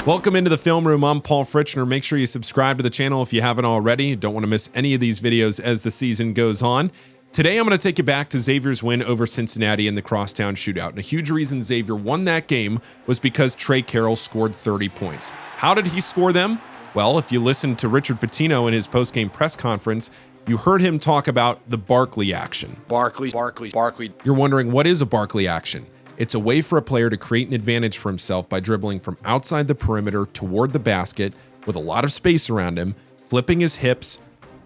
Welcome into the film room. I'm Paul Fritschner. Make sure you subscribe to the channel if you haven't already. You don't want to miss any of these videos as the season goes on. Today, I'm going to take you back to Xavier's win over Cincinnati in the crosstown shootout. And a huge reason Xavier won that game was because Trey Carroll scored 30 points. How did he score them? Well, if you listened to Richard Pitino in his postgame press conference, you heard him talk about the Barkley action. Barkley. You're wondering, what is a Barkley action? It's a way for a player to create an advantage for himself by dribbling from outside the perimeter toward the basket with a lot of space around him, flipping his hips,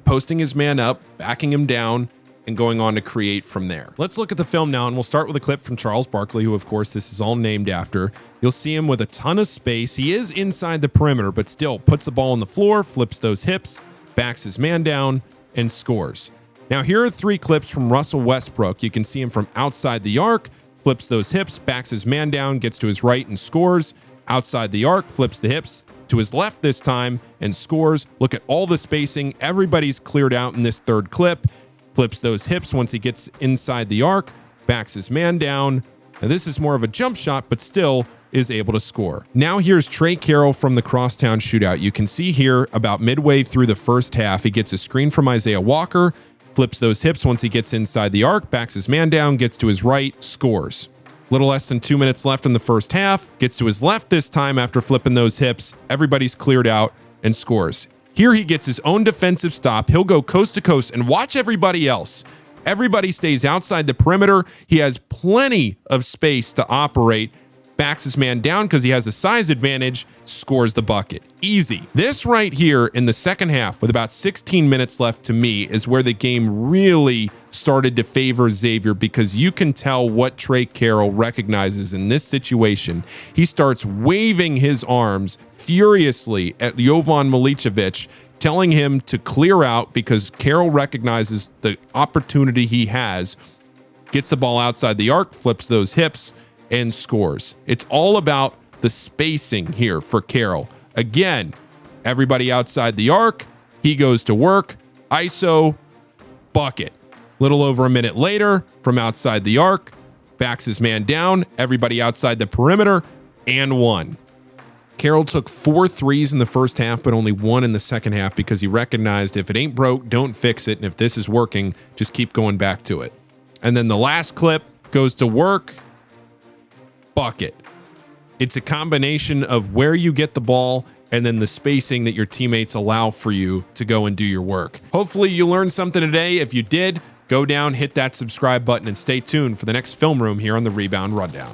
posting his man up, backing him down, and going on to create from there. Let's look at the film now, and we'll start with a clip from Charles Barkley, who of course this is all named after. You'll see him with a ton of space. He is inside the perimeter, but still puts the ball on the floor, flips those hips, backs his man down, and scores. Now here are 3 clips from Russell Westbrook. You can see him from outside the arc, flips those hips, backs his man down, gets to his right and scores. Outside the arc, flips the hips to his left this time and scores. Look at all the spacing. Everybody's cleared out in this third clip. Flips those hips once he gets inside the arc, backs his man down. Now this is more of a jump shot, but still is able to score. Now here's Trey Carroll from the crosstown shootout. You can see here about midway through the first half, he gets a screen from Isaiah Walker, flips those hips once he gets inside the arc, backs his man down, gets to his right, scores. Little less than 2 minutes left in the first half, gets to his left this time after flipping those hips. Everybody's cleared out and scores. Here he gets his own defensive stop. He'll go coast to coast and watch everybody else. Everybody stays outside the perimeter. He has plenty of space to operate. Backs his man down because he has a size advantage, scores the bucket. Easy. This right here in the second half with about 16 minutes left to me is where the game really started to favor Xavier, because you can tell what Trey Carroll recognizes in this situation. He starts waving his arms furiously at Jovan Milicevic, telling him to clear out because Carroll recognizes the opportunity he has, gets the ball outside the arc, flips those hips, and scores. It's all about the spacing here for Carroll. Again, everybody outside the arc, he goes to work, ISO, bucket. Little over a minute later, from outside the arc, backs his man down, everybody outside the perimeter, and one. Carroll took 4 threes in the first half, but only 1 in the second half because he recognized if it ain't broke, don't fix it, and if this is working, just keep going back to it. And then the last clip goes to work, bucket. It's a combination of where you get the ball and then the spacing that your teammates allow for you to go and do your work. Hopefully you learned something today. If you did, go down, hit that subscribe button, and stay tuned for the next film room here on the Rebound Rundown.